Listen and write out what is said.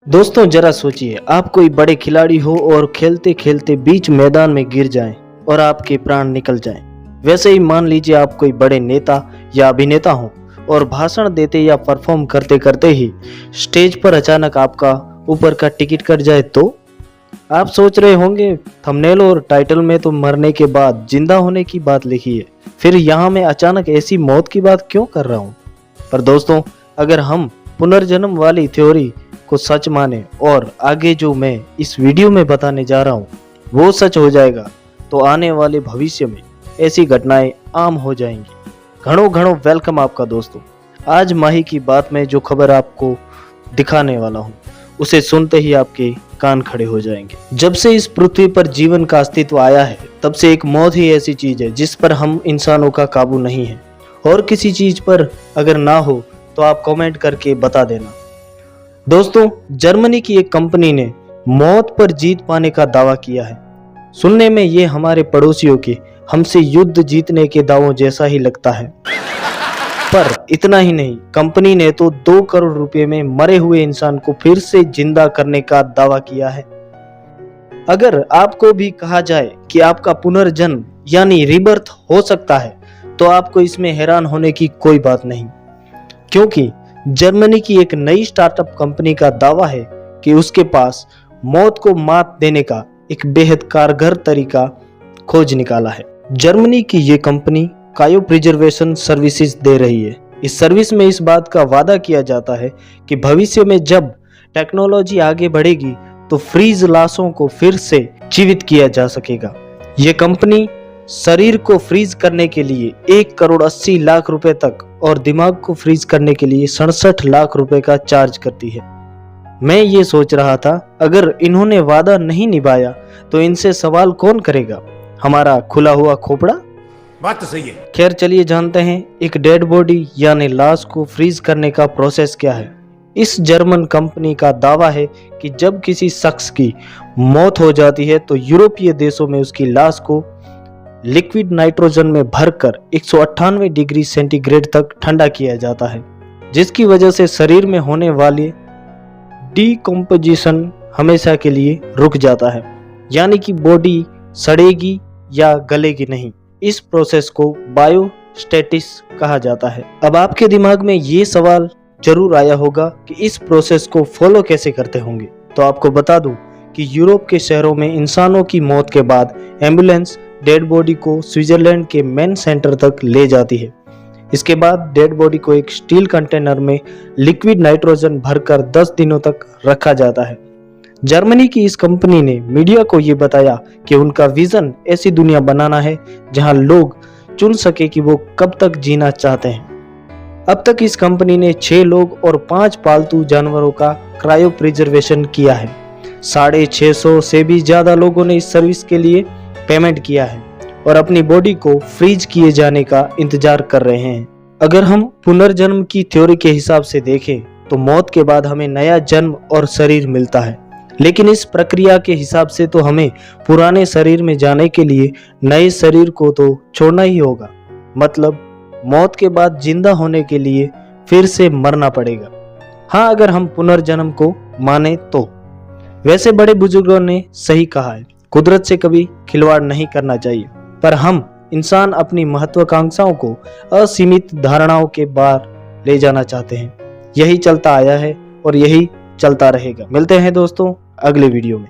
दोस्तों जरा सोचिए, आप कोई बड़े खिलाड़ी हो और खेलते खेलते बीच मैदान में गिर जाएं और आपके प्राण निकल जाएं। वैसे ही मान लीजिए आप कोई बड़े नेता या अभिनेता हो और भाषण देते या परफॉर्म करते करते ही स्टेज पर अचानक आपका ऊपर का टिकट कट जाए तो आप सोच रहे होंगे थंबनेल और टाइटल में तो मरने के बाद जिंदा होने की बात लिखी है, फिर यहाँ मैं अचानक ऐसी मौत की बात क्यों कर रहा हूँ। पर दोस्तों, अगर हम पुनर्जन्म वाली थ्योरी को सच माने और आगे जो मैं इस वीडियो में बताने जा रहा हूँ वो सच हो जाएगा तो आने वाले भविष्य में ऐसी घटनाएं आम हो जाएंगी। घणो घणो वेलकम आपका दोस्तों। आज माही की बात में जो खबर आपको दिखाने वाला हूँ उसे सुनते ही आपके कान खड़े हो जाएंगे। जब से इस पृथ्वी पर जीवन का अस्तित्व आया है तब से एक मौत ही ऐसी चीज है जिस पर हम इंसानों का काबू नहीं है। और किसी चीज पर अगर ना हो तो आप कमेंट करके बता देना। दोस्तों, जर्मनी की एक कंपनी ने मौत पर जीत पाने का दावा किया है। सुनने में ये हमारे पड़ोसियों के हमसे युद्ध जीतने के दावों जैसा ही लगता है, पर इतना ही नहीं, कंपनी ने तो 2 करोड़ रुपए में मरे हुए इंसान को फिर से जिंदा करने का दावा किया है। अगर आपको भी कहा जाए कि आपका पुनर्जन्म यानी रीबर्थ हो सकता है तो आपको इसमें हैरान होने की कोई बात नहीं, क्योंकि जर्मनी की एक नई स्टार्टअप कंपनी का दावा है कि उसके पास मौत को मात देने का एक बेहद कारगर तरीका खोज निकाला है। जर्मनी की ये कंपनी क्रायो प्रिजर्वेशन सर्विसेज दे रही है। इस सर्विस में इस बात का वादा किया जाता है कि भविष्य में जब टेक्नोलॉजी आगे बढ़ेगी तो फ्रीज लाशों को फिर से जीवित किया जा सकेगा। ये कंपनी शरीर को फ्रीज करने के लिए 1 करोड़ 80 लाख रुपए तक और दिमाग को फ्रीज करने के लिए 67 लाख रुपए का चार्ज करती है। मैं ये सोच रहा था, अगर इन्होंने वादा नहीं निभाया तो इनसे सवाल कौन करेगा, हमारा खुला हुआ खोपड़ा। बात तो सही है। खैर चलिए जानते हैं एक डेड बॉडी यानी लाश को फ्रीज करने का प्रोसेस क्या है। इस जर्मन कंपनी का दावा है कि जब किसी शख्स की मौत हो जाती है तो यूरोपीय देशों में उसकी लाश को लिक्विड नाइट्रोजन में भरकर 198 डिग्री सेंटीग्रेड तक ठंडा किया जाता है, जिसकी वजह से शरीर में होने वाली डीकम्पोजिशन हमेशा के लिए रुक जाता है, यानी कि बॉडी सड़ेगी या गलेगी नहीं। इस प्रोसेस को बायोस्टैटिस कहा जाता है। अब आपके दिमाग में ये सवाल जरूर आया होगा कि इस प्रोसेस को फॉलो कैसे करते होंगे। तो आपको बता दूं कि यूरोप के शहरों में इंसानों की मौत के बाद एम्बुलेंस डेड बॉडी को स्विट्जरलैंड के मेन सेंटर तक ले जाती है। इसके बाद डेड बॉडी को एक स्टील कंटेनर में लिक्विड नाइट्रोजन भरकर 10 दिनों तक रखा जाता है। जर्मनी की इस कंपनी ने मीडिया को ये बताया कि उनका विजन ऐसी दुनिया बनाना है जहां लोग चुन सके कि वो कब तक जीना चाहते हैं। अब तक इस कंपनी ने 6 लोग और 5 पालतू जानवरों का क्रायो प्रिजर्वेशन किया है। 650 से भी ज्यादा लोगों ने इस सर्विस के लिए पेमेंट किया है और अपनी बॉडी को फ्रीज किए जाने का इंतजार कर रहे हैं। अगर हम पुनर्जन्म की थ्योरी के हिसाब से देखें तो मौत के बाद हमें नया जन्म और शरीर मिलता है, लेकिन इस प्रक्रिया के हिसाब से तो हमें पुराने शरीर में जाने के लिए नए शरीर को तो छोड़ना ही होगा। मतलब मौत के बाद जिंदा होने के लिए फिर से मरना पड़ेगा। हाँ, अगर हम पुनर्जन्म को माने तो। वैसे बड़े बुजुर्गों ने सही कहा है, कुदरत से कभी खिलवाड़ नहीं करना चाहिए, पर हम इंसान अपनी महत्वाकांक्षाओं को असीमित धारणाओं के बाहर ले जाना चाहते हैं। यही चलता आया है और यही चलता रहेगा। मिलते हैं दोस्तों अगले वीडियो में।